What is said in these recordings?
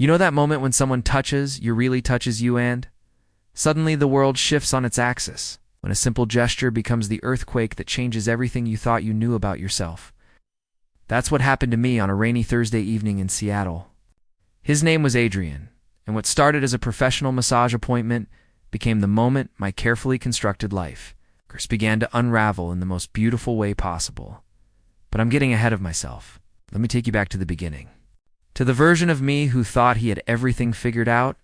You know that moment when someone really touches you, and suddenly the world shifts on its axis, when a simple gesture becomes the earthquake that changes everything you thought you knew about yourself. That's what happened to me on a rainy Thursday evening in Seattle. His name was Adrian, and what started as a professional massage appointment became the moment my carefully constructed life began to unravel in the most beautiful way possible. But I'm getting ahead of myself. Let me take you back to the beginning. To the version of me who thought he had everything figured out,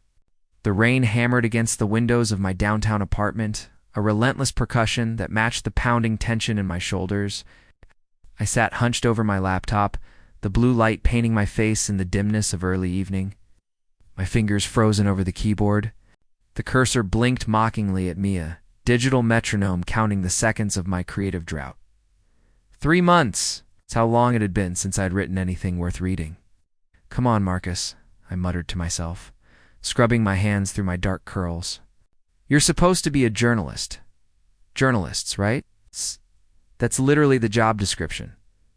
the rain hammered against the windows of my downtown apartment, a relentless percussion that matched the pounding tension in my shoulders. I sat hunched over my laptop, the blue light painting my face in the dimness of early evening. My fingers frozen over the keyboard. The cursor blinked mockingly at me, a digital metronome counting the seconds of my creative drought. 3 months! That's how long it had been since I'd written anything worth reading. Come on, Marcus, I muttered to myself, scrubbing my hands through my dark curls. You're supposed to be a journalist. Journalists, right? That's literally the job description.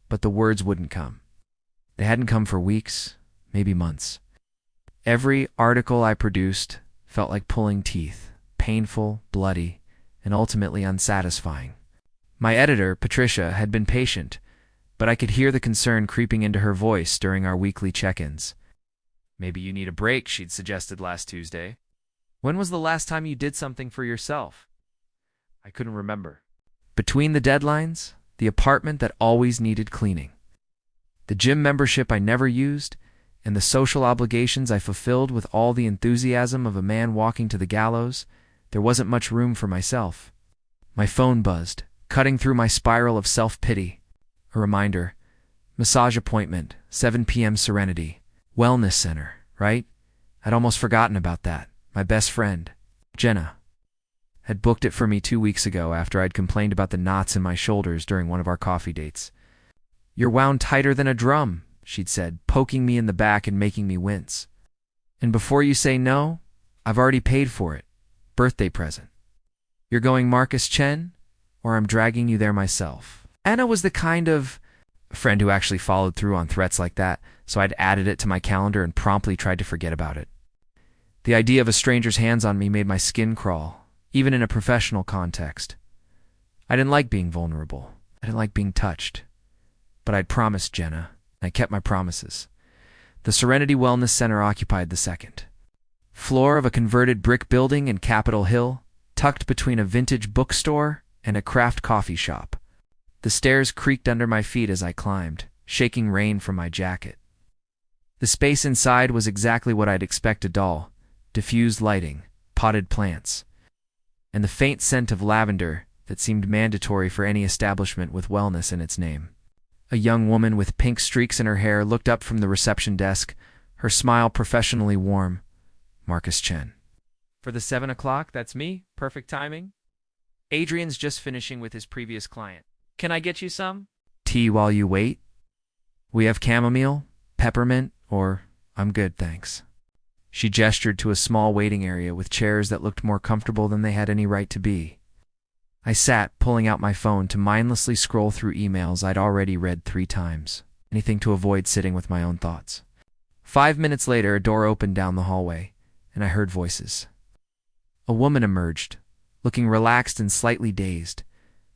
But the words wouldn't come. They hadn't come for weeks, maybe months. Every article I produced felt like pulling teeth, painful, bloody, and ultimately unsatisfying. My editor, Patricia, had been patient, but I could hear the concern creeping into her voice during our weekly check-ins. Maybe you need a break, she'd suggested last Tuesday. When was the last time you did something for yourself? I couldn't remember. Between the deadlines, the apartment that always needed cleaning, the gym membership I never used, and the social obligations I fulfilled with all the enthusiasm of a man walking to the gallows, there wasn't much room for myself. My phone buzzed, cutting through my spiral of self-pity. A reminder. Massage appointment, 7 p.m. Serenity. Wellness center, right? I'd almost forgotten about that. My best friend, Jenna, had booked it for me 2 weeks ago after I'd complained about the knots in my shoulders during one of our coffee dates. You're wound tighter than a drum, she'd said, poking me in the back and making me wince. And before you say no, I've already paid for it. Birthday present. You're going Marcus Chen, or I'm dragging you there myself. Anna was the kind of friend who actually followed through on threats like that, so I'd added it to my calendar and promptly tried to forget about it. The idea of a stranger's hands on me made my skin crawl, even in a professional context. I didn't like being vulnerable. I didn't like being touched. But I'd promised Jenna, and I kept my promises. The Serenity Wellness Center occupied the second floor of a converted brick building in Capitol Hill, tucked between a vintage bookstore and a craft coffee shop. The stairs creaked under my feet as I climbed, shaking rain from my jacket. The space inside was exactly what I'd expect a doll: diffused lighting, potted plants, and the faint scent of lavender that seemed mandatory for any establishment with wellness in its name. A young woman with pink streaks in her hair looked up from the reception desk, her smile professionally warm. Marcus Chen. For the 7 o'clock, that's me. Perfect timing. Adrian's just finishing with his previous client. Can I get you some? Tea while you wait? We have chamomile, peppermint, or I'm good, thanks. She gestured to a small waiting area with chairs that looked more comfortable than they had any right to be. I sat, pulling out my phone to mindlessly scroll through emails I'd already read 3 times, anything to avoid sitting with my own thoughts. 5 minutes later, a door opened down the hallway, and I heard voices. A woman emerged, looking relaxed and slightly dazed,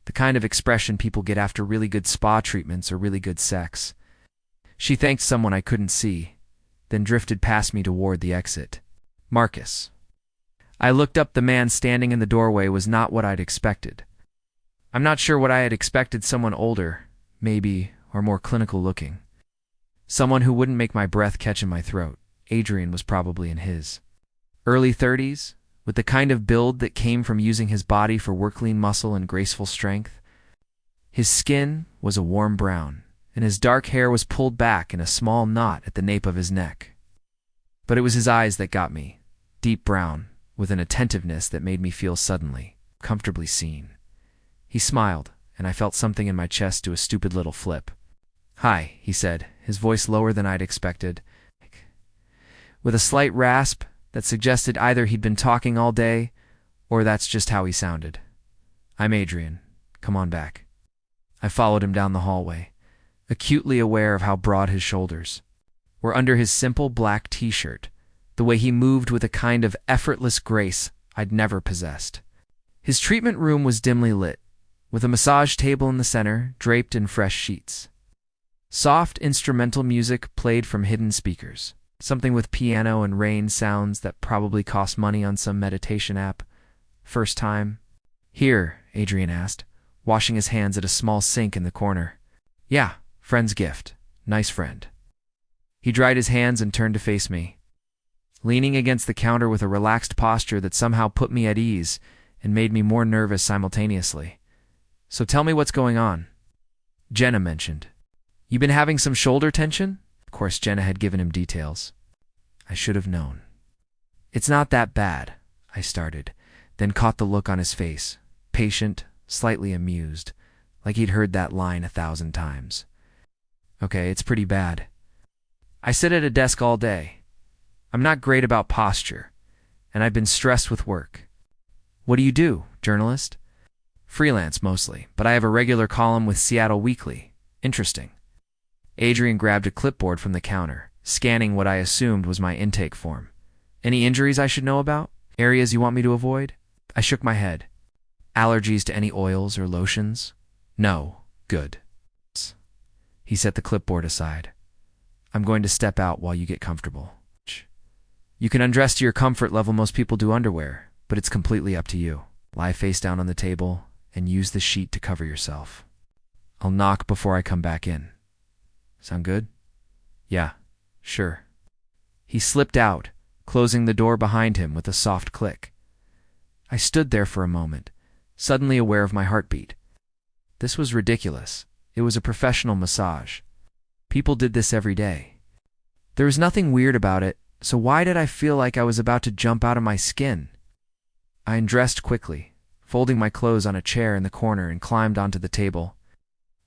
the kind of expression people get after really good spa treatments or really good sex. She thanked someone I couldn't see, then drifted past me toward the exit. Marcus. I looked up. The man standing in the doorway was not what I'd expected. I'm not sure what I had expected. Someone older, maybe, or more clinical looking. Someone who wouldn't make my breath catch in my throat. Adrian was probably in his early 30s, with the kind of build that came from using his body for work-lean muscle and graceful strength. His skin was a warm brown, and his dark hair was pulled back in a small knot at the nape of his neck. But it was his eyes that got me, deep brown, with an attentiveness that made me feel suddenly, comfortably seen. He smiled, and I felt something in my chest do a stupid little flip. Hi, he said, his voice lower than I'd expected, with a slight rasp that suggested either he'd been talking all day, or that's just how he sounded. I'm Adrian. Come on back. I followed him down the hallway, acutely aware of how broad his shoulders were under his simple black t-shirt, the way he moved with a kind of effortless grace I'd never possessed. His treatment room was dimly lit, with a massage table in the center, draped in fresh sheets. Soft instrumental music played from hidden speakers, something with piano and rain sounds that probably cost money on some meditation app. First time. Here, Adrian asked, washing his hands at a small sink in the corner. Yeah, friend's gift. Nice friend. He dried his hands and turned to face me, leaning against the counter with a relaxed posture that somehow put me at ease and made me more nervous simultaneously. So tell me what's going on. Jenna mentioned. You been having some shoulder tension? Of course, Jenna had given him details. I should have known. It's not that bad, I started, then caught the look on his face, patient, slightly amused, like he'd heard that line 1,000 times. Okay, it's pretty bad. I sit at a desk all day. I'm not great about posture, and I've been stressed with work. What do you do, journalist? Freelance mostly, but I have a regular column with Seattle Weekly. Interesting. Adrian grabbed a clipboard from the counter, scanning what I assumed was my intake form. Any injuries I should know about? Areas you want me to avoid? I shook my head. Allergies to any oils or lotions? No. Good. He set the clipboard aside. I'm going to step out while you get comfortable. You can undress to your comfort level. Most people do underwear, but it's completely up to you. Lie face down on the table and use the sheet to cover yourself. I'll knock before I come back in. Sound good? Yeah, sure. He slipped out, closing the door behind him with a soft click. I stood there for a moment, suddenly aware of my heartbeat. This was ridiculous. It was a professional massage. People did this every day. There was nothing weird about it, so why did I feel like I was about to jump out of my skin? I undressed quickly, folding my clothes on a chair in the corner and climbed onto the table.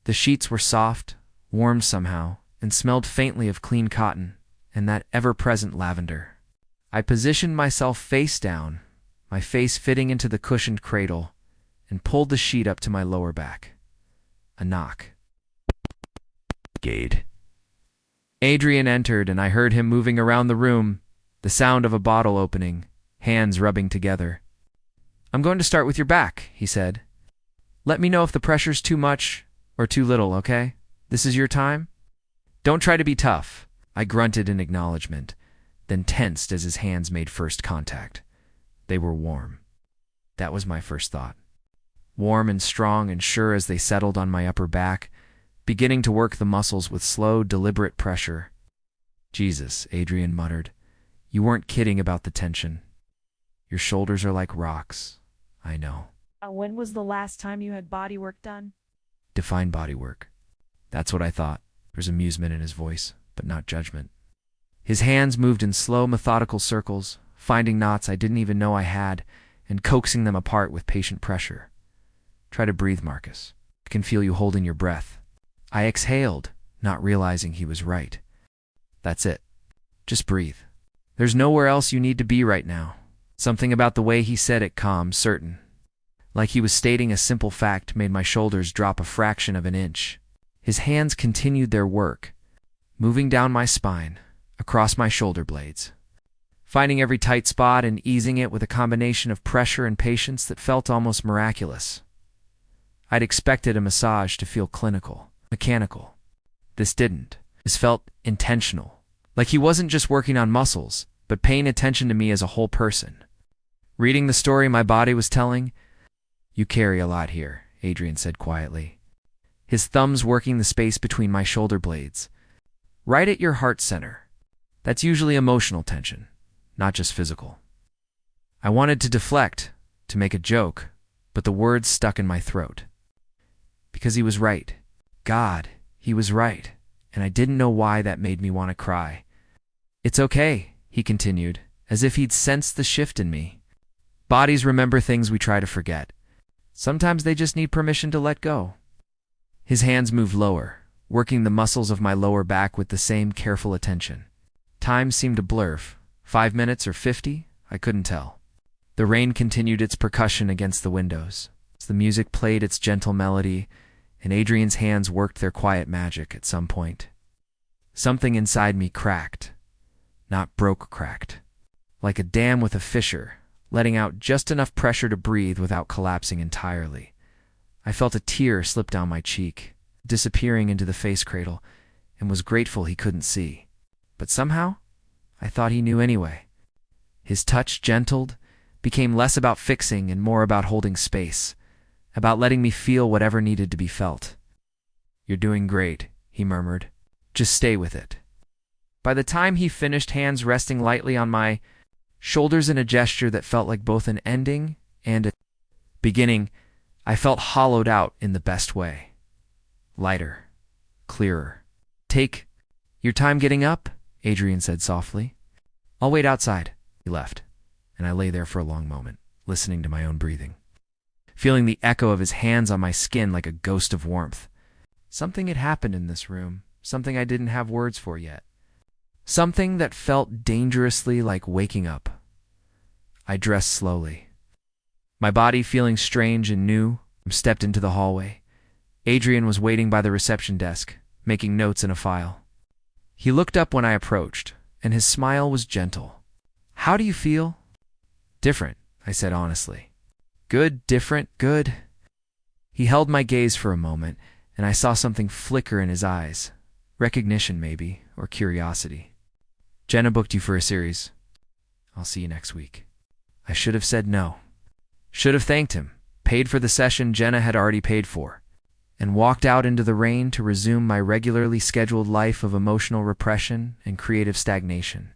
The sheets were soft, warm somehow, and smelled faintly of clean cotton and that ever-present lavender. I positioned myself face down, my face fitting into the cushioned cradle, and pulled the sheet up to my lower back. A knock. Gade. Adrian entered, and I heard him moving around the room, the sound of a bottle opening, hands rubbing together. I'm going to start with your back, he said. Let me know if the pressure's too much or too little, okay? This is your time? Don't try to be tough. I grunted in acknowledgement, then tensed as his hands made first contact. They were warm. That was my first thought. Warm and strong and sure as they settled on my upper back, beginning to work the muscles with slow, deliberate pressure. Jesus, Adrian muttered. You weren't kidding about the tension. Your shoulders are like rocks. I know. When was the last time you had body work done? Define body work. That's what I thought. There's amusement in his voice, but not judgment. His hands moved in slow, methodical circles, finding knots I didn't even know I had, and coaxing them apart with patient pressure. Try to breathe, Marcus. I can feel you holding your breath. I exhaled, not realizing he was right. That's it. Just breathe. There's nowhere else you need to be right now. Something about the way he said it calm, certain. Like he was stating a simple fact made my shoulders drop a fraction of an inch. His hands continued their work, moving down my spine, across my shoulder blades, finding every tight spot and easing it with a combination of pressure and patience that felt almost miraculous. I'd expected a massage to feel clinical, mechanical. This didn't. This felt intentional, like he wasn't just working on muscles, but paying attention to me as a whole person. Reading the story my body was telling, You carry a lot here, Adrian said quietly, his thumbs working the space between my shoulder blades. Right at your heart center. That's usually emotional tension, not just physical. I wanted to deflect, to make a joke, but the words stuck in my throat. Because he was right. God, he was right, and I didn't know why that made me want to cry. It's okay, he continued, as if he'd sensed the shift in me. Bodies remember things we try to forget. Sometimes they just need permission to let go. His hands moved lower, working the muscles of my lower back with the same careful attention. Time seemed to blur. 5 minutes or 50? I couldn't tell. The rain continued its percussion against the windows. As the music played its gentle melody, and Adrian's hands worked their quiet magic at some point. Something inside me cracked. Not broke cracked, like a dam with a fissure, letting out just enough pressure to breathe without collapsing entirely. I felt a tear slip down my cheek, disappearing into the face cradle, and was grateful he couldn't see. But somehow, I thought he knew anyway. His touch gentled, became less about fixing and more about holding space, about letting me feel whatever needed to be felt. "You're doing great," he murmured. "Just stay with it." By the time he finished, hands resting lightly on my shoulders in a gesture that felt like both an ending and a beginning, I felt hollowed out in the best way. Lighter, clearer. "Take your time getting up," Adrian said softly. "I'll wait outside." He left, and I lay there for a long moment, listening to my own breathing, feeling the echo of his hands on my skin like a ghost of warmth. Something had happened in this room, something I didn't have words for yet. Something that felt dangerously like waking up. I dressed slowly, my body feeling strange and new. Stepped into the hallway. Adrian was waiting by the reception desk, making notes in a file. He looked up when I approached, and his smile was gentle. "How do you feel?" "Different," I said honestly. "Good, different, good." He held my gaze for a moment, and I saw something flicker in his eyes. Recognition, maybe, or curiosity. "Jenna booked you for a series. I'll see you next week." I should have said no. Should have thanked him, paid for the session Jenna had already paid for, and walked out into the rain to resume my regularly scheduled life of emotional repression and creative stagnation.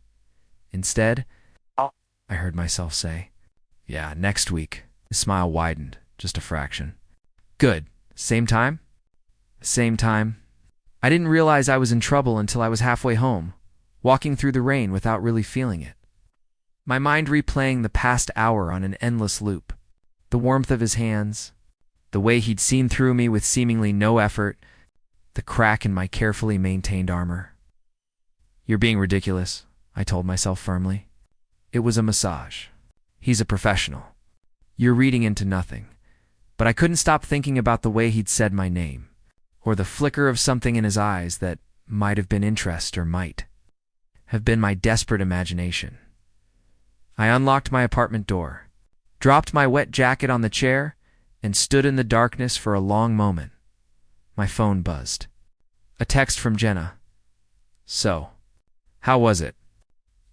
Instead, I heard myself say, "Yeah, next week." His smile widened, just a fraction. "Good. Same time?" "Same time." I didn't realize I was in trouble until I was halfway home, walking through the rain without really feeling it. My mind replaying the past hour on an endless loop. The warmth of his hands, the way he'd seen through me with seemingly no effort, the crack in my carefully maintained armor. "You're being ridiculous," I told myself firmly. It was a massage. He's a professional. You're reading into nothing. But I couldn't stop thinking about the way he'd said my name, or the flicker of something in his eyes that might have been interest or might have been my desperate imagination. I unlocked my apartment door, dropped my wet jacket on the chair, and stood in the darkness for a long moment. My phone buzzed. A text from Jenna. "So, how was it?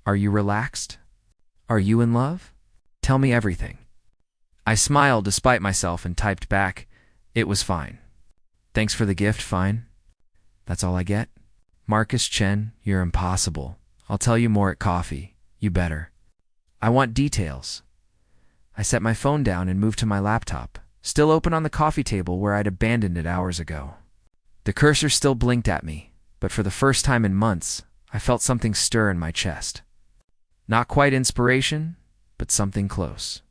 Are you relaxed? Are you in love? Tell me everything." I smiled despite myself and typed back, "It was fine. Thanks for the gift, fine. That's all I get? Marcus Chen, you're impossible. I'll tell you more at coffee. You better. I want details." I set my phone down and moved to my laptop, still open on the coffee table where I'd abandoned it hours ago. The cursor still blinked at me, but for the first time in months, I felt something stir in my chest. Not quite inspiration, but something close.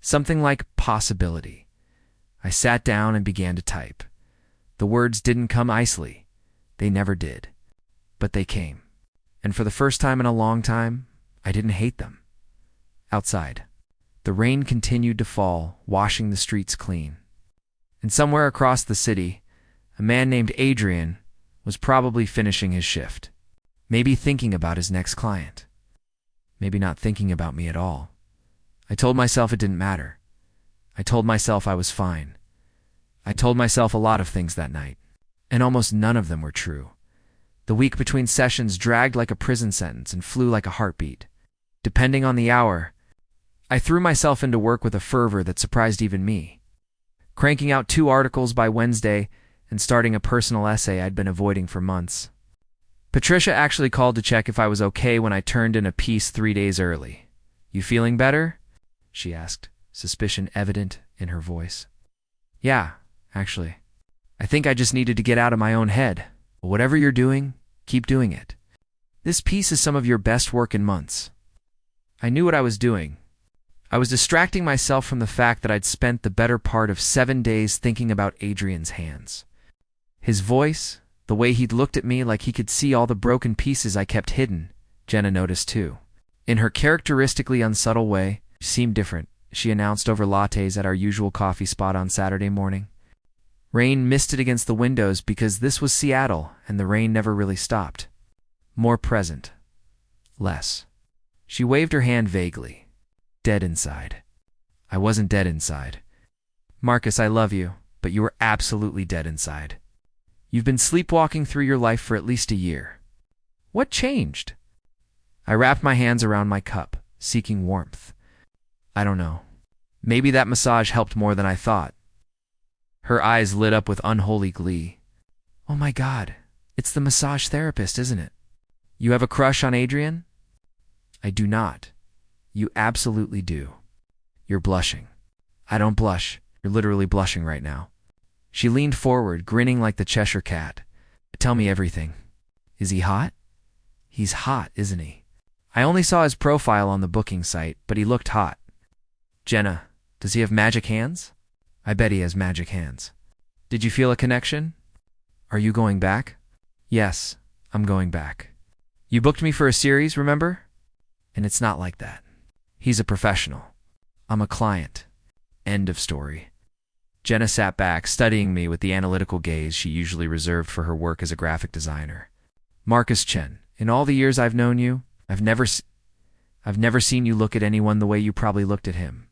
Something like possibility. I sat down and began to type. The words didn't come icily. They never did. But they came. And for the first time in a long time, I didn't hate them. Outside, the rain continued to fall, washing the streets clean. And somewhere across the city, a man named Adrian was probably finishing his shift. Maybe thinking about his next client. Maybe not thinking about me at all. I told myself it didn't matter. I told myself I was fine. I told myself a lot of things that night, and almost none of them were true. The week between sessions dragged like a prison sentence and flew like a heartbeat. Depending on the hour, I threw myself into work with a fervor that surprised even me. Cranking out 2 articles by Wednesday and starting a personal essay I'd been avoiding for months. Patricia actually called to check if I was okay when I turned in a piece 3 days early. "You feeling better?" she asked, suspicion evident in her voice. "Yeah, actually. I think I just needed to get out of my own head. Whatever you're doing, keep doing it. This piece is some of your best work in months." I knew what I was doing. I was distracting myself from the fact that I'd spent the better part of 7 days thinking about Adrian's hands. His voice, the way he'd looked at me like he could see all the broken pieces I kept hidden, Jenna noticed too. In her characteristically unsubtle way, she seemed different, she announced over lattes at our usual coffee spot on Saturday morning. Rain misted against the windows because this was Seattle and the rain never really stopped. More present. Less. She waved her hand vaguely. Dead inside. I wasn't dead inside. Marcus, I love you, but you were absolutely dead inside. You've been sleepwalking through your life for at least a year. What changed? I wrapped my hands around my cup, seeking warmth. I don't know. Maybe that massage helped more than I thought. Her eyes lit up with unholy glee. Oh my God, it's the massage therapist, isn't it? You have a crush on Adrian? I do not. You absolutely do. You're blushing. I don't blush. You're literally blushing right now. She leaned forward, grinning like the Cheshire Cat. Tell me everything. Is he hot? He's hot, isn't he? I only saw his profile on the booking site, but he looked hot. Jenna, does he have magic hands? I bet he has magic hands. Did you feel a connection? Are you going back? Yes, I'm going back. You booked me for a series, remember? And it's not like that. He's a professional. I'm a client. End of story. Jenna sat back, studying me with the analytical gaze she usually reserved for her work as a graphic designer. Marcus Chen, in all the years I've known you, I've never seen you look at anyone the way you probably looked at him.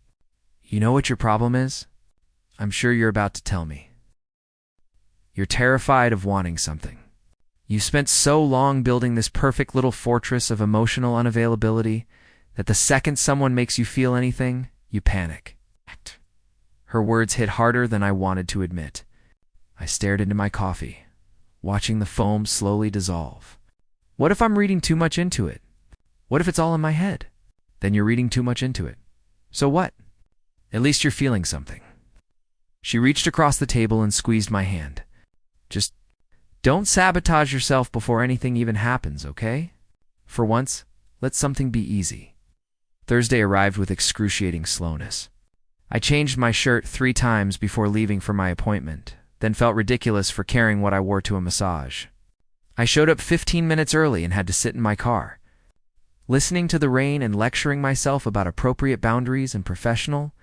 You know what your problem is? I'm sure you're about to tell me. You're terrified of wanting something. You spent so long building this perfect little fortress of emotional unavailability that the second someone makes you feel anything, you panic. Her words hit harder than I wanted to admit. I stared into my coffee, watching the foam slowly dissolve. What if I'm reading too much into it? What if it's all in my head? Then you're reading too much into it. So what? At least you're feeling something. She reached across the table and squeezed my hand. Just don't sabotage yourself before anything even happens, okay? For once, let something be easy. Thursday arrived with excruciating slowness. I changed my shirt 3 times before leaving for my appointment, then felt ridiculous for carrying what I wore to a massage. I showed up 15 minutes early and had to sit in my car. Listening to the rain and lecturing myself about appropriate boundaries and professional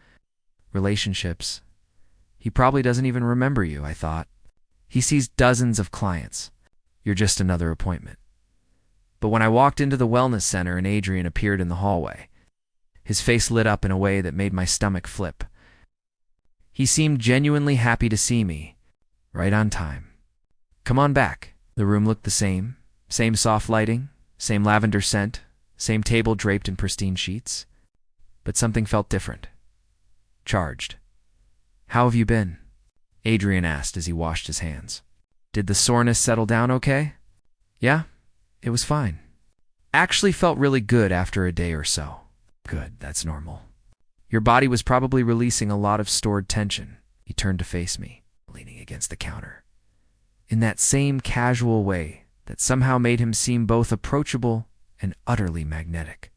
relationships. He probably doesn't even remember you, I thought. He sees dozens of clients. You're just another appointment. But when I walked into the wellness center and Adrian appeared in the hallway, his face lit up in a way that made my stomach flip. He seemed genuinely happy to see me, right on time. Come on back. The room looked the same soft lighting, same lavender scent, same table draped in pristine sheets. But something felt different. Charged. How have you been? Adrian asked as he washed his hands. Did the soreness settle down okay? Yeah, it was fine. Actually felt really good after a day or so. Good, that's normal. Your body was probably releasing a lot of stored tension. He turned to face me, leaning against the counter. In that same casual way that somehow made him seem both approachable and utterly magnetic.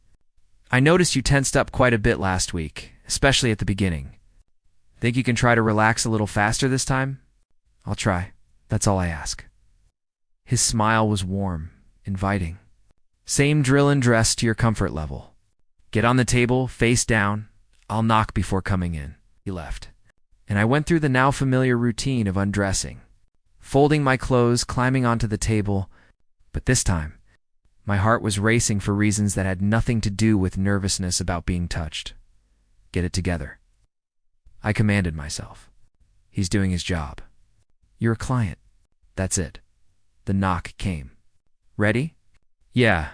I noticed you tensed up quite a bit last week, especially at the beginning. Think you can try to relax a little faster this time? I'll try. That's all I ask. His smile was warm, inviting. Same drill and dress to your comfort level. Get on the table, face down. I'll knock before coming in. He left. And I went through the now familiar routine of undressing, folding my clothes, climbing onto the table. But this time, my heart was racing for reasons that had nothing to do with nervousness about being touched. Get it together. I commanded myself. He's doing his job. You're a client. That's it. The knock came. Ready? Yeah.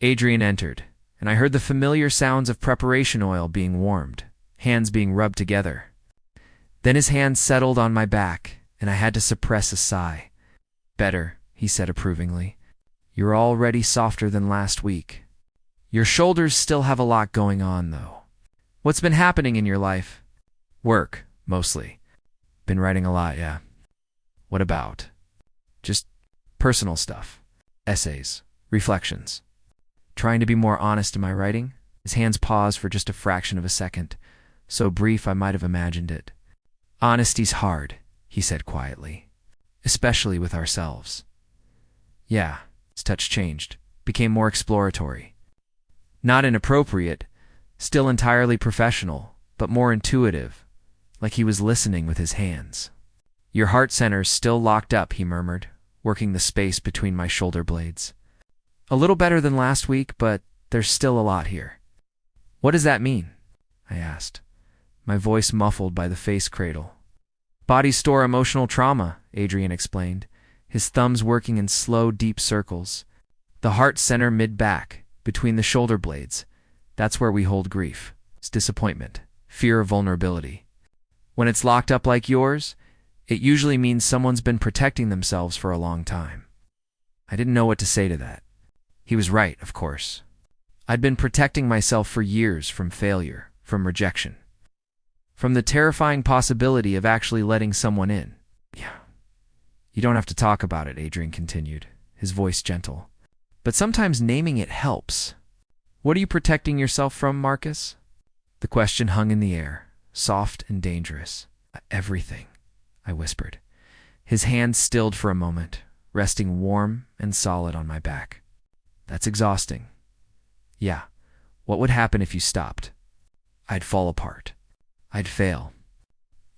Adrian entered, and I heard the familiar sounds of preparation oil being warmed, hands being rubbed together. Then his hand settled on my back, and I had to suppress a sigh. Better, he said approvingly. You're already softer than last week. Your shoulders still have a lot going on, though. What's been happening in your life? Work, mostly. Been writing a lot, yeah. What about? Just personal stuff. Essays, reflections. Trying to be more honest in my writing? His hands paused for just a fraction of a second, so brief I might have imagined it. Honesty's hard, he said quietly. Especially with ourselves. Yeah, his touch changed, became more exploratory. Not inappropriate, still entirely professional, but more intuitive, like he was listening with his hands. Your heart center's still locked up, he murmured, working the space between my shoulder blades. A little better than last week, but there's still a lot here. What does that mean? I asked, my voice muffled by the face cradle. Bodies store emotional trauma, Adrian explained, his thumbs working in slow, deep circles. The heart center mid-back, between the shoulder blades. That's where we hold grief, disappointment, fear of vulnerability. When it's locked up like yours, it usually means someone's been protecting themselves for a long time. I didn't know what to say to that. He was right, of course. I'd been protecting myself for years from failure, from rejection, from the terrifying possibility of actually letting someone in. Yeah. You don't have to talk about it, Adrian continued, his voice gentle. But sometimes naming it helps. What are you protecting yourself from, Marcus? The question hung in the air, soft and dangerous. Everything, I whispered. His hand stilled for a moment, resting warm and solid on my back. That's exhausting. Yeah, what would happen if you stopped? I'd fall apart. I'd fail.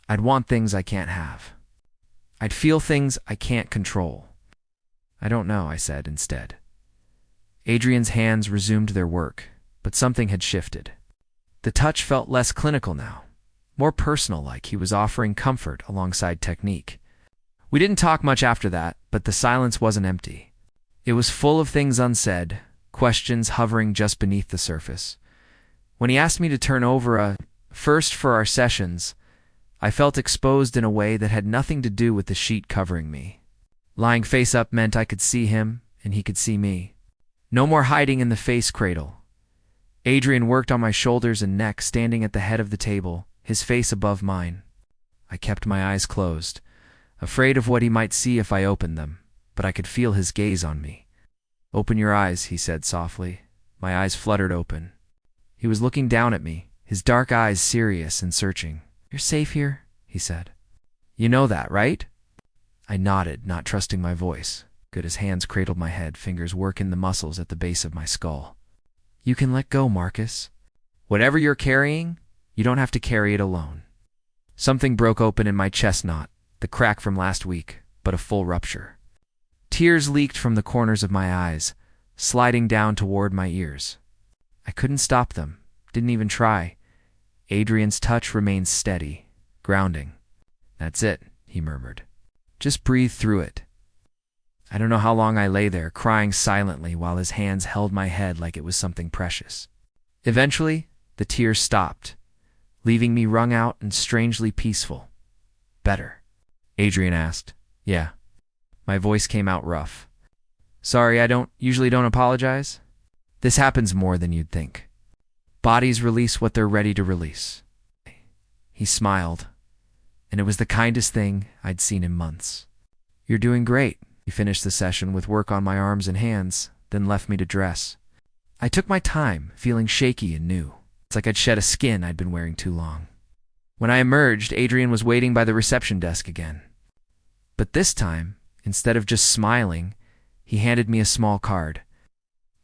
I'd want things I can't have. I'd feel things I can't control. I don't know, I said instead. Adrian's hands resumed their work, but something had shifted. The touch felt less clinical now, more personal, like he was offering comfort alongside technique. We didn't talk much after that, but the silence wasn't empty. It was full of things unsaid, questions hovering just beneath the surface. When he asked me to turn over a first for our sessions, I felt exposed in a way that had nothing to do with the sheet covering me. Lying face up meant I could see him, and he could see me. No more hiding in the face cradle. Adrian worked on my shoulders and neck, standing at the head of the table, his face above mine. I kept my eyes closed, afraid of what he might see if I opened them, but I could feel his gaze on me. Open your eyes, he said softly. My eyes fluttered open. He was looking down at me, his dark eyes serious and searching. You're safe here, he said. You know that, right? I nodded, not trusting my voice. Good. His hands cradled my head, fingers working the muscles at the base of my skull. You can let go, Marcus. Whatever you're carrying, you don't have to carry it alone. Something broke open in my chest knot, the crack from last week, but a full rupture. Tears leaked from the corners of my eyes, sliding down toward my ears. I couldn't stop them, didn't even try. Adrian's touch remained steady, grounding. That's it, he murmured. Just breathe through it. I don't know how long I lay there, crying silently while his hands held my head like it was something precious. Eventually, the tears stopped, leaving me wrung out and strangely peaceful. Better? Adrian asked. Yeah. My voice came out rough. Sorry, I usually don't apologize. This happens more than you'd think. Bodies release what they're ready to release. He smiled, and it was the kindest thing I'd seen in months. You're doing great. He finished the session with work on my arms and hands, then left me to dress. I took my time, feeling shaky and new. It's like I'd shed a skin I'd been wearing too long. When I emerged, Adrian was waiting by the reception desk again. But this time, instead of just smiling, he handed me a small card.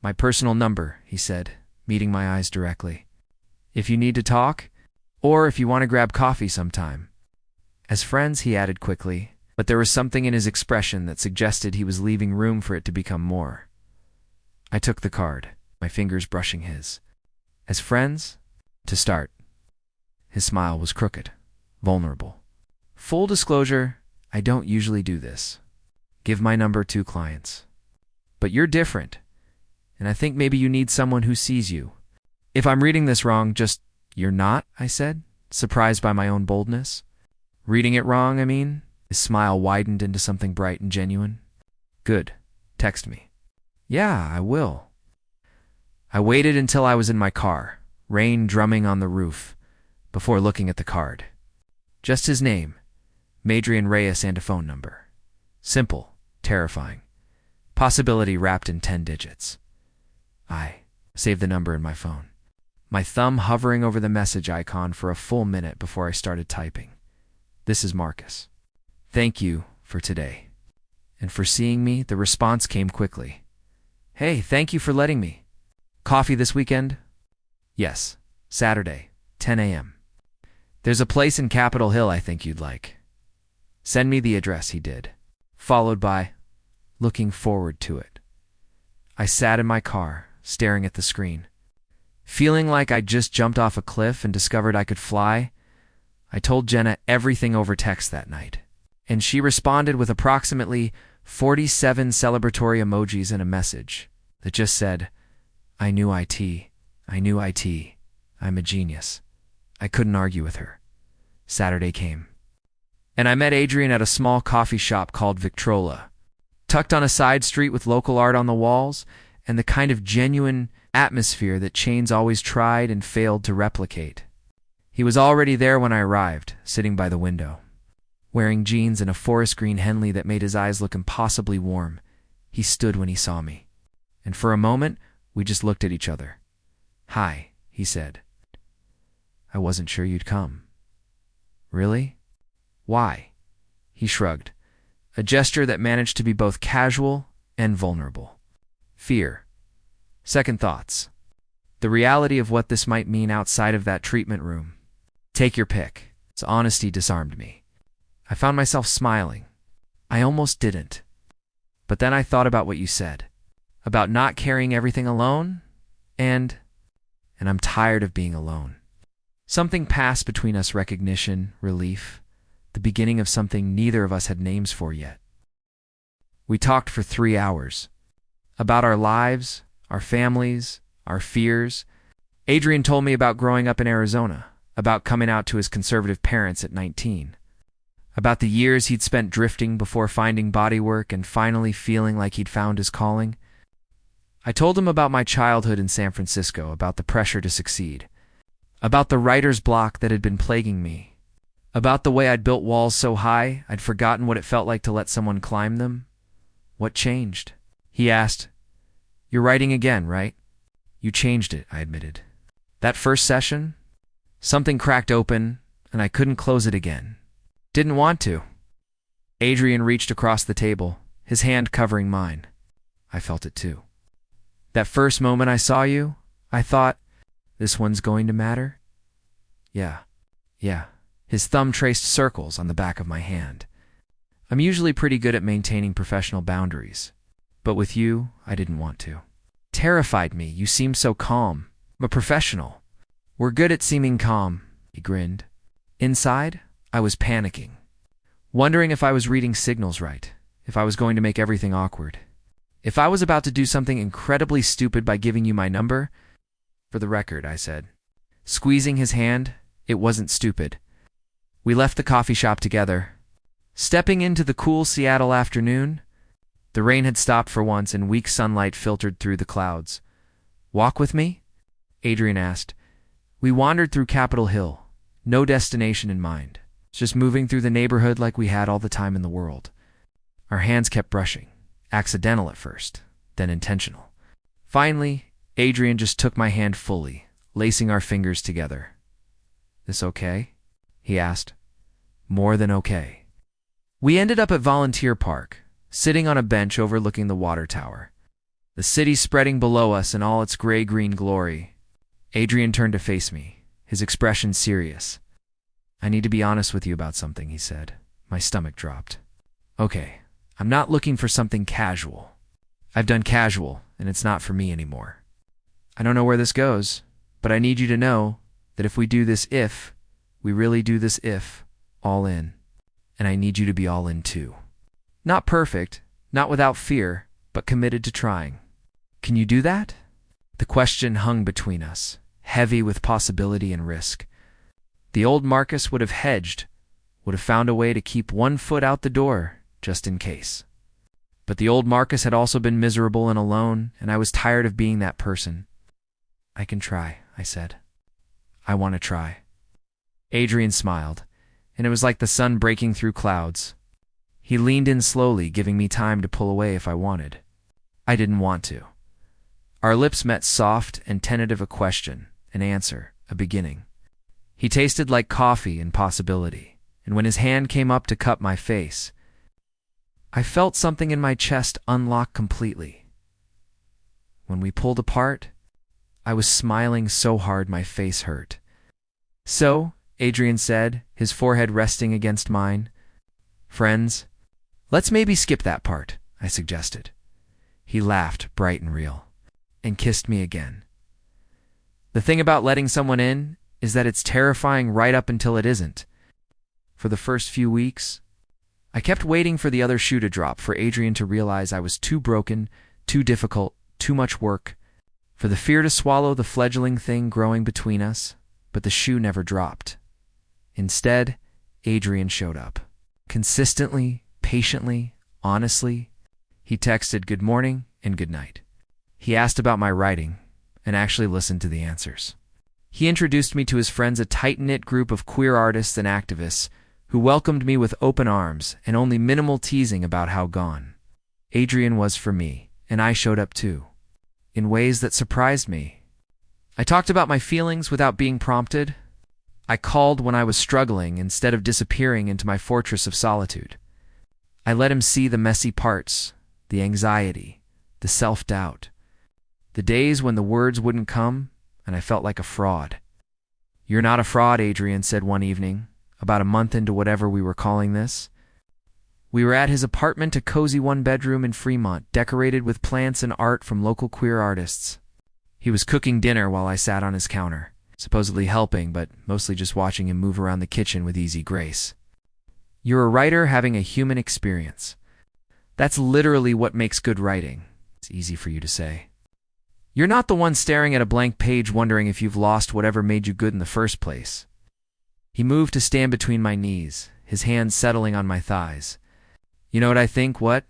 My personal number, he said, meeting my eyes directly. If you need to talk, or if you want to grab coffee sometime. As friends, he added quickly, but there was something in his expression that suggested he was leaving room for it to become more. I took the card, my fingers brushing his. As friends? To start. His smile was crooked, vulnerable. Full disclosure, I don't usually do this. Give my number to clients. But you're different, and I think maybe you need someone who sees you. If I'm reading this wrong, you're not, I said, surprised by my own boldness. Reading it wrong, I mean? His smile widened into something bright and genuine. Good. Text me. Yeah, I will. I waited until I was in my car, rain drumming on the roof, before looking at the card. Just his name, Madrian Reyes, and a phone number. Simple, terrifying. Possibility wrapped in 10 digits. I saved the number in my phone, my thumb hovering over the message icon for a full minute before I started typing. This is Marcus. Thank you for today. And for seeing me, the response came quickly. Hey, thank you for letting me. Coffee this weekend? Yes, Saturday, 10 a.m. There's a place in Capitol Hill I think you'd like. Send me the address, he did, followed by, looking forward to it. I sat in my car, staring at the screen. Feeling like I'd just jumped off a cliff and discovered I could fly, I told Jenna everything over text that night, and she responded with approximately 47 celebratory emojis and a message that just said, I knew IT. I knew IT. I'm a genius. I couldn't argue with her. Saturday came, and I met Adrian at a small coffee shop called Victrola, tucked on a side street with local art on the walls and the kind of genuine atmosphere that chains always tried and failed to replicate. He was already there when I arrived, sitting by the window. Wearing jeans and a forest green Henley that made his eyes look impossibly warm, he stood when he saw me. And for a moment, we just looked at each other. Hi, he said. I wasn't sure you'd come. Really? Why? He shrugged, a gesture that managed to be both casual and vulnerable. Fear. Second thoughts. The reality of what this might mean outside of that treatment room. Take your pick. His honesty disarmed me. I found myself smiling. I almost didn't. But then I thought about what you said. About not carrying everything alone, and I'm tired of being alone. Something passed between us, recognition, relief, the beginning of something neither of us had names for yet. We talked for 3 hours. About our lives, our families, our fears. Adrian told me about growing up in Arizona, about coming out to his conservative parents at 19, about the years he'd spent drifting before finding bodywork and finally feeling like he'd found his calling. I told him about my childhood in San Francisco, about the pressure to succeed, about the writer's block that had been plaguing me, about the way I'd built walls so high I'd forgotten what it felt like to let someone climb them. What changed? He asked. You're writing again, right? You changed it, I admitted. That first session, something cracked open, and I couldn't close it again. Didn't want to. Adrian reached across the table, his hand covering mine. I felt it too. That first moment I saw you, I thought, this one's going to matter? Yeah. His thumb traced circles on the back of my hand. I'm usually pretty good at maintaining professional boundaries, but with you, I didn't want to. Terrified me. You seemed so calm. I'm a professional. We're good at seeming calm, he grinned. Inside, I was panicking, wondering if I was reading signals right, if I was going to make everything awkward, if I was about to do something incredibly stupid by giving you my number. For the record, I said. Squeezing his hand, it wasn't stupid. We left the coffee shop together. Stepping into the cool Seattle afternoon, the rain had stopped for once and weak sunlight filtered through the clouds. Walk with me? Adrian asked. We wandered through Capitol Hill, no destination in mind, just moving through the neighborhood like we had all the time in the world. Our hands kept brushing, accidental at first, then intentional. Finally, Adrian just took my hand fully, lacing our fingers together. This okay? He asked. More than okay. We ended up at Volunteer Park, sitting on a bench overlooking the water tower. The city spreading below us in all its gray-green glory. Adrian turned to face me, his expression serious. I need to be honest with you about something, he said. My stomach dropped. Okay, I'm not looking for something casual. I've done casual, and it's not for me anymore. I don't know where this goes, but I need you to know that if we do this we really do this all in. And I need you to be all in too. Not perfect, not without fear, but committed to trying. Can you do that? The question hung between us, heavy with possibility and risk. The old Marcus would have hedged, would have found a way to keep one foot out the door, just in case. But the old Marcus had also been miserable and alone, and I was tired of being that person. I can try, I said. I want to try. Adrian smiled, and it was like the sun breaking through clouds. He leaned in slowly, giving me time to pull away if I wanted. I didn't want to. Our lips met, soft and tentative, a question, an answer, a beginning. He tasted like coffee and possibility, and when his hand came up to cup my face, I felt something in my chest unlock completely. When we pulled apart, I was smiling so hard my face hurt. So, Adrian said, his forehead resting against mine. Friends, let's maybe skip that part, I suggested. He laughed, bright and real. and kissed me again. The thing about letting someone in is that it's terrifying right up until it isn't. For the first few weeks, I kept waiting for the other shoe to drop, for Adrian to realize I was too broken, too difficult, too much work, for the fear to swallow the fledgling thing growing between us, but the shoe never dropped. Instead, Adrian showed up. Consistently, patiently, honestly, he texted good morning and good night. He asked about my writing and actually listened to the answers. He introduced me to his friends, a tight-knit group of queer artists and activists who welcomed me with open arms and only minimal teasing about how gone. Adrian was for me, and I showed up too, in ways that surprised me. I talked about my feelings without being prompted. I called when I was struggling instead of disappearing into my fortress of solitude. I let him see the messy parts, the anxiety, the self-doubt, the days when the words wouldn't come and I felt like a fraud. "You're not a fraud," Adrian said one evening, about a month into whatever we were calling this. We were at his apartment, a cozy one-bedroom in Fremont, decorated with plants and art from local queer artists. He was cooking dinner while I sat on his counter, supposedly helping, but mostly just watching him move around the kitchen with easy grace. "You're a writer having a human experience. That's literally what makes good writing." It's easy for you to say. "You're not the one staring at a blank page wondering if you've lost whatever made you good in the first place." He moved to stand between my knees, his hands settling on my thighs. "You know what I think, what?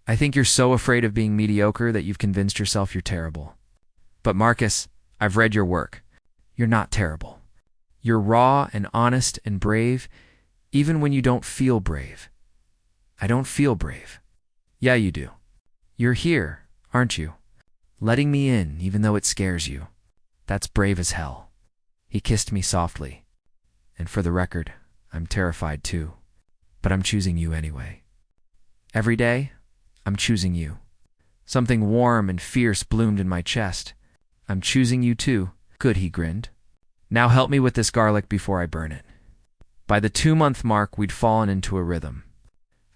I think you're so afraid of being mediocre that you've convinced yourself you're terrible. But Marcus, I've read your work. You're not terrible. You're raw and honest and brave, even when you don't feel brave." "I don't feel brave." "Yeah, you do. You're here, aren't you? Letting me in even though it scares you. That's brave as hell." He kissed me softly. "And for the record, I'm terrified too. But I'm choosing you anyway. Every day, I'm choosing you." Something warm and fierce bloomed in my chest. "I'm choosing you too." "Good," he grinned. "Now help me with this garlic before I burn it." By the 2-month mark, we'd fallen into a rhythm.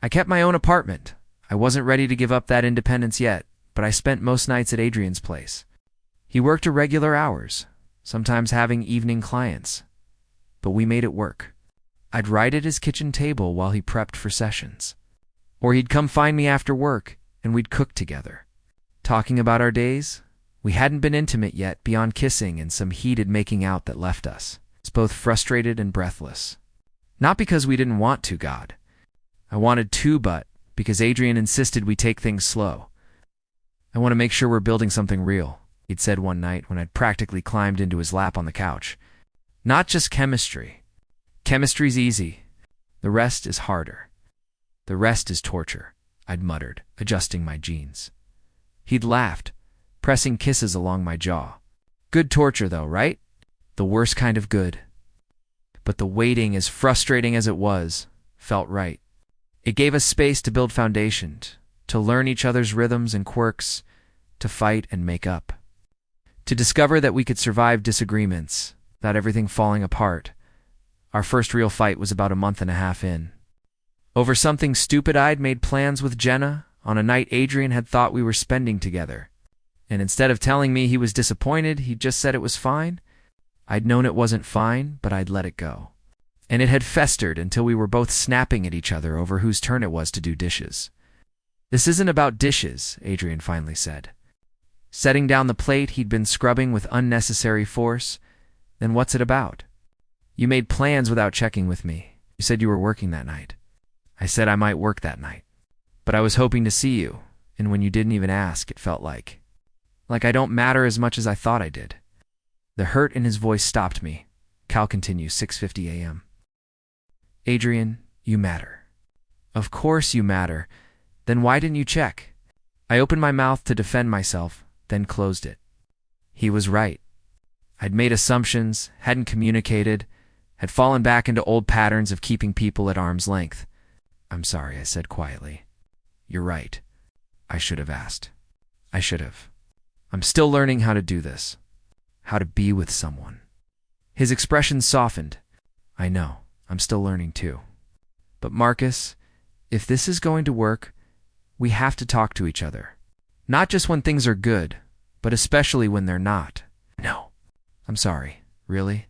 I kept my own apartment. I wasn't ready to give up that independence yet, but I spent most nights at Adrian's place. He worked irregular hours, sometimes having evening clients. But we made it work. I'd write at his kitchen table while he prepped for sessions. Or he'd come find me after work, and we'd cook together. Talking about our days, we hadn't been intimate yet beyond kissing and some heated making out that left us. It's both frustrated and breathless. Not because we didn't want to, God. I wanted to, but because Adrian insisted we take things slow. "I want to make sure we're building something real," he'd said one night when I'd practically climbed into his lap on the couch. "Not just chemistry. Chemistry's easy. The rest is harder. The rest is torture," I'd muttered, adjusting my jeans. He'd laughed, pressing kisses along my jaw. "Good torture, though, right? The worst kind of good." But the waiting, as frustrating as it was, felt right. It gave us space to build foundation, to learn each other's rhythms and quirks, to fight and make up. To discover that we could survive disagreements, without everything falling apart. Our first real fight was about a month and a half in. Over something stupid, I'd made plans with Jenna on a night Adrian had thought we were spending together. And instead of telling me he was disappointed, he just said it was fine. I'd known it wasn't fine, but I'd let it go. And it had festered until we were both snapping at each other over whose turn it was to do dishes. "This isn't about dishes," Adrian finally said. Setting down the plate he'd been scrubbing with unnecessary force. "Then what's it about? You made plans without checking with me. You said you were working that night." "I said I might work that night. But I was hoping to see you, and when you didn't even ask, it felt like I don't matter as much as I thought I did." The hurt in his voice stopped me. Cal continues, 6:50 a.m. "Adrian, you matter. Of course you matter. Then why didn't you check?" I opened my mouth to defend myself, then closed it. He was right. I'd made assumptions, hadn't communicated, had fallen back into old patterns of keeping people at arm's length. "I'm sorry," I said quietly. "You're right. I should have asked. I should have. I'm still learning how to do this. How to be with someone." His expression softened. "I know. I'm still learning too. But Marcus, if this is going to work, we have to talk to each other. Not just when things are good, but especially when they're not. No, I'm sorry. Really?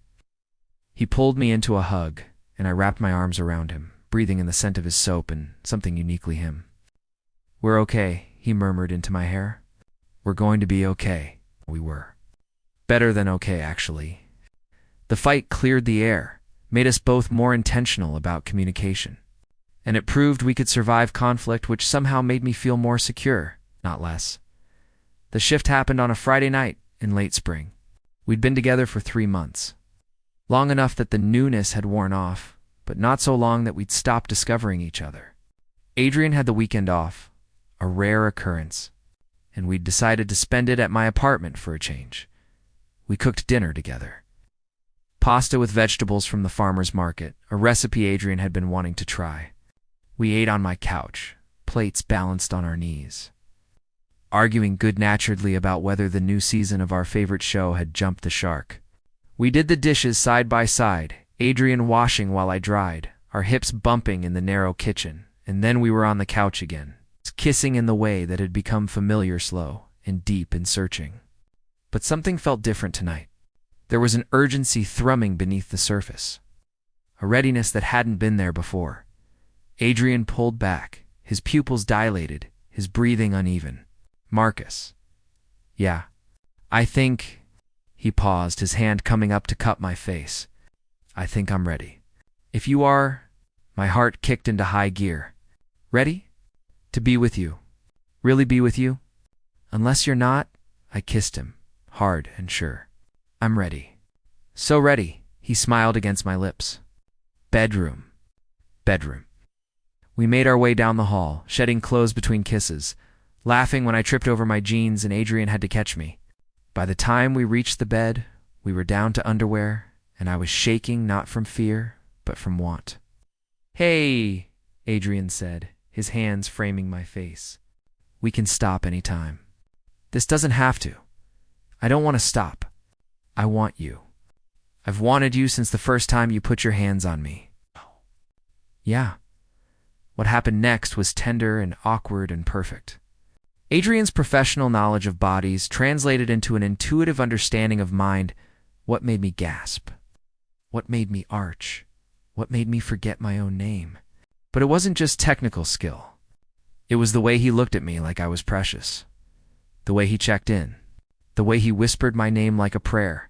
He pulled me into a hug, and I wrapped my arms around him, breathing in the scent of his soap and something uniquely him. We're okay, he murmured into my hair. We're going to be okay. We were. Better than okay, actually. The fight cleared the air, made us both more intentional about communication. And it proved we could survive conflict, which somehow made me feel more secure, not less. The shift happened on a Friday night in late spring. We'd been together for 3 months. Long enough that the newness had worn off, but not so long that we'd stopped discovering each other. Adrian had the weekend off, a rare occurrence, and we'd decided to spend it at my apartment for a change. We cooked dinner together. Pasta with vegetables from the farmer's market, a recipe Adrian had been wanting to try. We ate on my couch, plates balanced on our knees, arguing good-naturedly about whether the new season of our favorite show had jumped the shark. We did the dishes side by side, Adrian washing while I dried, our hips bumping in the narrow kitchen, and then we were on the couch again, kissing in the way that had become familiar, slow and deep and searching. But something felt different tonight. There was an urgency thrumming beneath the surface, a readiness that hadn't been there before. Adrian pulled back, his pupils dilated, his breathing uneven. Marcus. Yeah. I think... He paused, his hand coming up to cup my face. I think I'm ready. If you are... My heart kicked into high gear. Ready? To be with you. Really be with you? Unless you're not, I kissed him, hard and sure. I'm ready. So ready, he smiled against my lips. Bedroom. Bedroom. We made our way down the hall, shedding clothes between kisses, laughing when I tripped over my jeans and Adrian had to catch me. By the time we reached the bed, we were down to underwear, and I was shaking not from fear, but from want. Hey, Adrian said, his hands framing my face. We can stop any time. This doesn't have to. I don't want to stop. I want you. I've wanted you since the first time you put your hands on me. Yeah. What happened next was tender and awkward and perfect. Adrian's professional knowledge of bodies translated into an intuitive understanding of mind. What made me gasp? What made me arch? What made me forget my own name? But it wasn't just technical skill. It was the way he looked at me like I was precious. The way he checked in. The way he whispered my name like a prayer.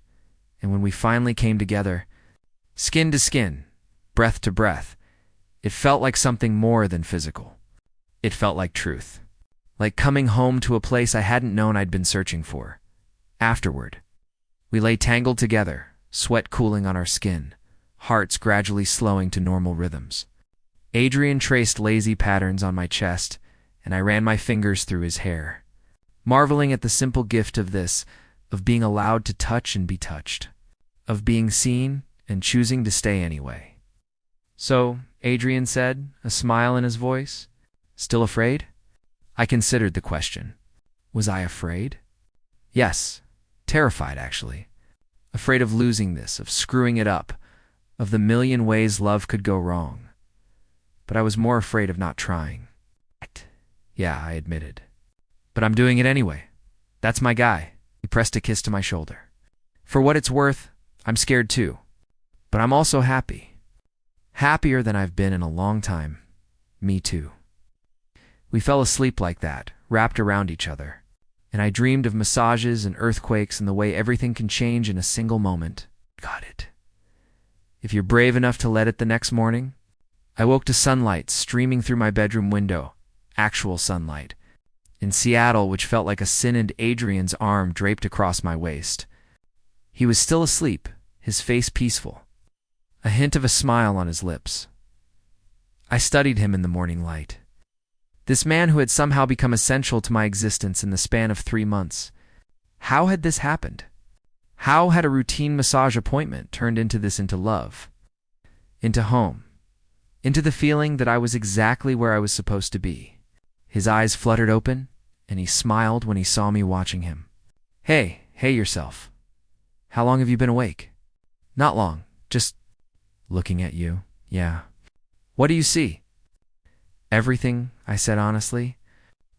And when we finally came together, skin to skin, breath to breath, it felt like something more than physical. It felt like truth. Like coming home to a place I hadn't known I'd been searching for. Afterward, we lay tangled together, sweat cooling on our skin, hearts gradually slowing to normal rhythms. Adrian traced lazy patterns on my chest, and I ran my fingers through his hair, marveling at the simple gift of this, of being allowed to touch and be touched, of being seen and choosing to stay anyway. So, Adrian said, a smile in his voice, still afraid? I considered the question. Was I afraid? Yes, terrified actually. Afraid of losing this, of screwing it up, of the million ways love could go wrong. But I was more afraid of not trying. Yeah, I admitted. But I'm doing it anyway. That's my guy. He pressed a kiss to my shoulder. For what it's worth, I'm scared too. But I'm also happy. Happier than I've been in a long time. Me too. We fell asleep like that, wrapped around each other, and I dreamed of massages and earthquakes and the way everything can change in a single moment. Got it. If you're brave enough to let it the next morning, I woke to sunlight streaming through my bedroom window, actual sunlight, in Seattle, which felt like a sin-and Adrian's arm draped across my waist. He was still asleep, his face peaceful, a hint of a smile on his lips. I studied him in the morning light. This man who had somehow become essential to my existence in the span of 3 months. How had this happened? How had a routine massage appointment turned into love? Into home? Into the feeling that I was exactly where I was supposed to be? His eyes fluttered open, and he smiled when he saw me watching him. Hey yourself. How long have you been awake? Not long, just looking at you, yeah. What do you see? Everything, I said honestly.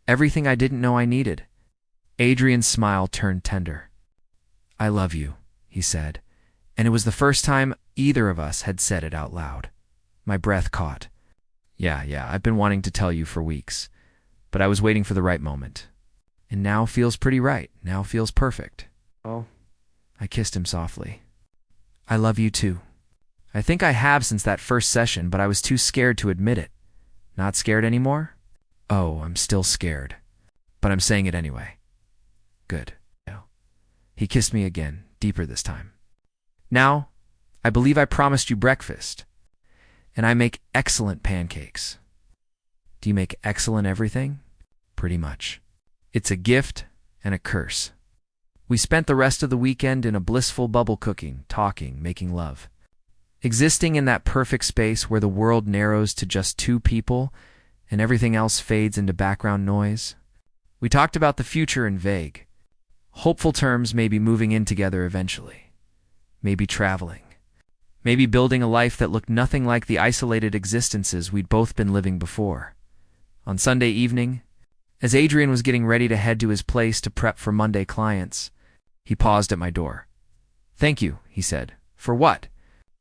Everything I didn't know I needed. Adrian's smile turned tender. "I love you," he said, and it was the first time either of us had said it out loud. My breath caught. Yeah, I've been wanting to tell you for weeks, but I was waiting for the right moment. And now feels pretty right. Now feels perfect. Oh. I kissed him softly. "I love you too." I think I have since that first session, but I was too scared to admit it. Not scared anymore? Oh, I'm still scared. But I'm saying it anyway. Good. He kissed me again, deeper this time. "Now, I believe I promised you breakfast. And I make excellent pancakes." "Do you make excellent everything?" "Pretty much. It's a gift and a curse." We spent the rest of the weekend in a blissful bubble cooking, talking, making love. Existing in that perfect space where the world narrows to just two people and everything else fades into background noise. We talked about the future in vague, hopeful terms, maybe moving in together eventually. Maybe traveling. Maybe building a life that looked nothing like the isolated existences we'd both been living before. On Sunday evening, as Adrian was getting ready to head to his place to prep for Monday clients, he paused at my door. "Thank you," he said. "For what?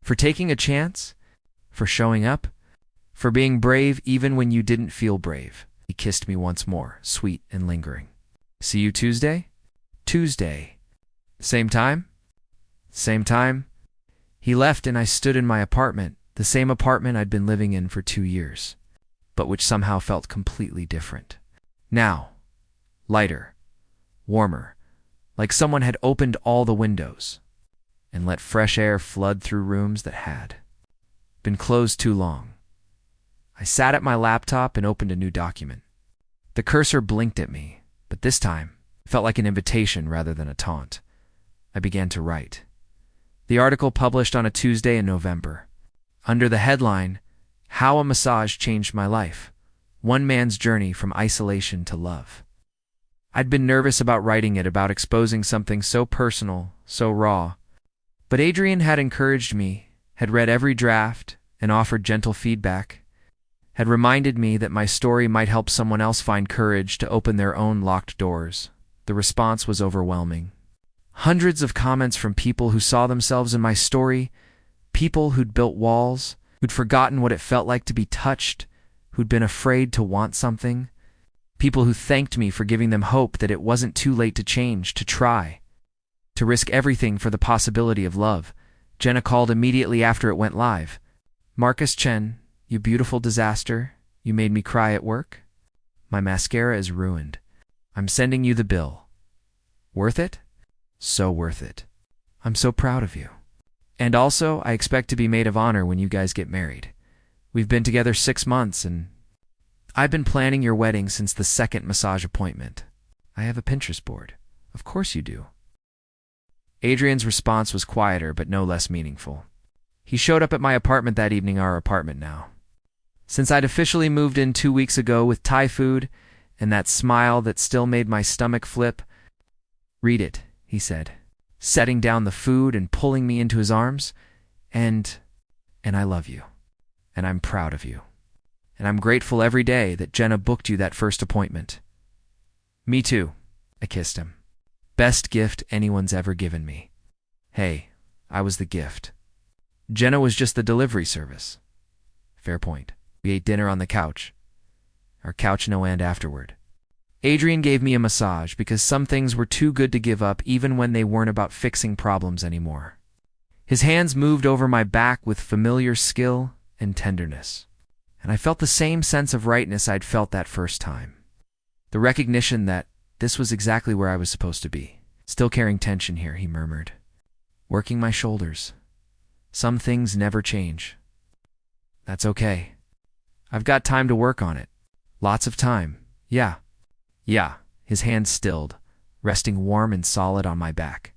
For taking a chance? For showing up? For being brave even when you didn't feel brave." He kissed me once more, sweet and lingering. "See you Tuesday?" "Tuesday. Same time?" "Same time." He left and I stood in my apartment, the same apartment I'd been living in for 2 years, but which somehow felt completely different. Now, lighter, warmer, like someone had opened all the windows and let fresh air flood through rooms that had been closed too long. I sat at my laptop and opened a new document. The cursor blinked at me, but this time it felt like an invitation rather than a taunt. I began to write. The article published on a Tuesday in November. Under the headline, "How a Massage Changed My Life. One Man's Journey from Isolation to Love." I'd been nervous about writing it, about exposing something so personal, so raw. But Adrian had encouraged me, had read every draft, and offered gentle feedback, had reminded me that my story might help someone else find courage to open their own locked doors. The response was overwhelming. Hundreds of comments from people who saw themselves in my story, people who'd built walls, who'd forgotten what it felt like to be touched, who'd been afraid to want something, people who thanked me for giving them hope that it wasn't too late to change, to try, to risk everything for the possibility of love. Jenna called immediately after it went live. "Marcus Chen, you beautiful disaster, you made me cry at work. My mascara is ruined. I'm sending you the bill. Worth it? So worth it. I'm so proud of you. And also, I expect to be maid of honor when you guys get married. We've been together 6 months, and I've been planning your wedding since the second massage appointment. I have a Pinterest board." "Of course you do." Adrian's response was quieter, but no less meaningful. He showed up at my apartment that evening, our apartment now. Since I'd officially moved in 2 weeks ago with Thai food and that smile that still made my stomach flip. "Read it," he said, setting down the food and pulling me into his arms. And I love you. And I'm proud of you. And I'm grateful every day that Jenna booked you that first appointment." "Me too," I kissed him. "Best gift anyone's ever given me." Hey, I was the gift. Jenna was just the delivery service. Fair point. We ate dinner on the couch. Our couch no end afterward. Adrian gave me a massage because some things were too good to give up even when they weren't about fixing problems anymore. His hands moved over my back with familiar skill and tenderness. And I felt the same sense of rightness I'd felt that first time. The recognition that this was exactly where I was supposed to be. "Still carrying tension here," he murmured. "Working my shoulders. Some things never change. That's okay. I've got time to work on it. Lots of time. Yeah." His hands stilled, resting warm and solid on my back.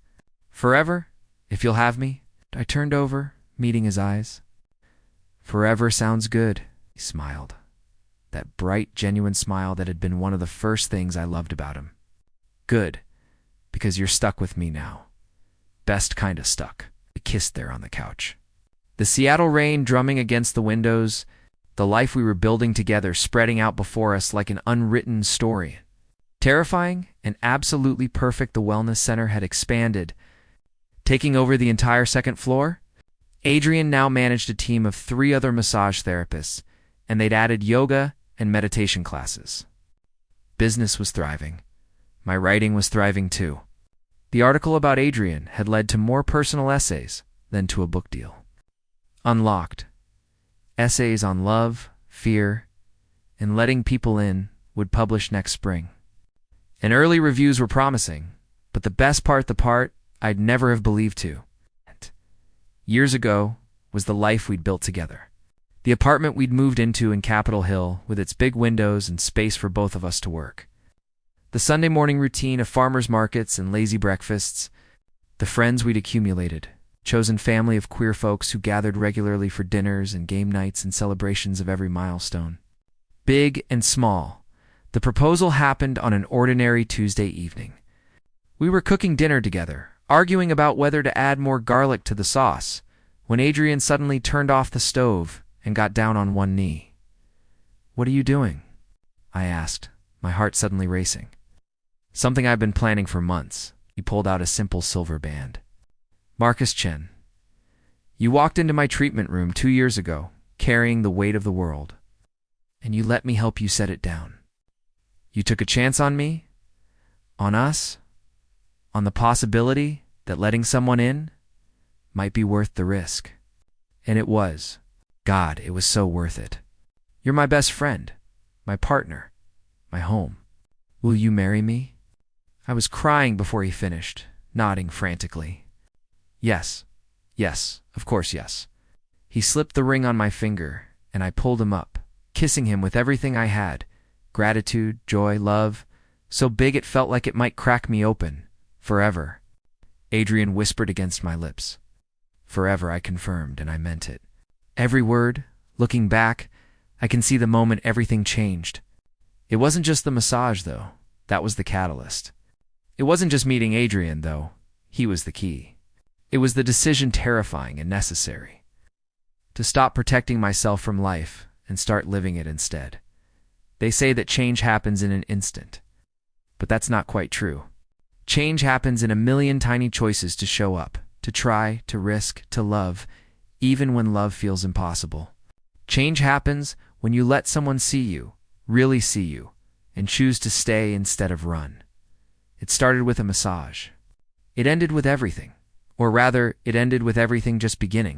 "Forever, if you'll have me?" I turned over, meeting his eyes. "Forever sounds good," he smiled. That bright, genuine smile that had been one of the first things I loved about him. "Good, because you're stuck with me now. Best kind of stuck." We kissed there on the couch. The Seattle rain drumming against the windows, the life we were building together spreading out before us like an unwritten story. Terrifying and absolutely perfect, the wellness center had expanded, taking over the entire second floor. Adrian now managed a team of 3 other massage therapists, and they'd added yoga and meditation classes. Business was thriving. My writing was thriving too. The article about Adrian had led to more personal essays than to a book deal. Unlocked. Essays on love, fear, and letting people in would publish next spring. And early reviews were promising, but the best part, the part I'd never have believed to, years ago, was the life we'd built together. The apartment we'd moved into in Capitol Hill with its big windows and space for both of us to work. The Sunday morning routine of farmers markets and lazy breakfasts, the friends we'd accumulated, chosen family of queer folks who gathered regularly for dinners and game nights and celebrations of every milestone. Big and small, the proposal happened on an ordinary Tuesday evening. We were cooking dinner together, arguing about whether to add more garlic to the sauce, when Adrian suddenly turned off the stove and got down on one knee. "What are you doing?" I asked, my heart suddenly racing. "Something I've been planning for months." He pulled out a simple silver band. "Marcus Chen, you walked into my treatment room 2 years ago, carrying the weight of the world, and you let me help you set it down. You took a chance on me, on us, on the possibility that letting someone in might be worth the risk. And it was. God, it was so worth it. You're my best friend, my partner, my home. Will you marry me?" I was crying before he finished, nodding frantically. Yes, of course yes." He slipped the ring on my finger, and I pulled him up, kissing him with everything I had, gratitude, joy, love, so big it felt like it might crack me open. "Forever," Adrian whispered against my lips. "Forever," I confirmed, and I meant it. Every word. Looking back, I can see the moment everything changed. It wasn't just the massage, though. That was the catalyst. It wasn't just meeting Adrian, though. He was the key. It was the decision, terrifying and necessary, to stop protecting myself from life and start living it instead. They say that change happens in an instant, but that's not quite true. Change happens in a million tiny choices to show up, to try, to risk, to love, even when love feels impossible. Change happens when you let someone see you, really see you, and choose to stay instead of run. It started with a massage. It ended with everything. Or rather, it ended with everything just beginning.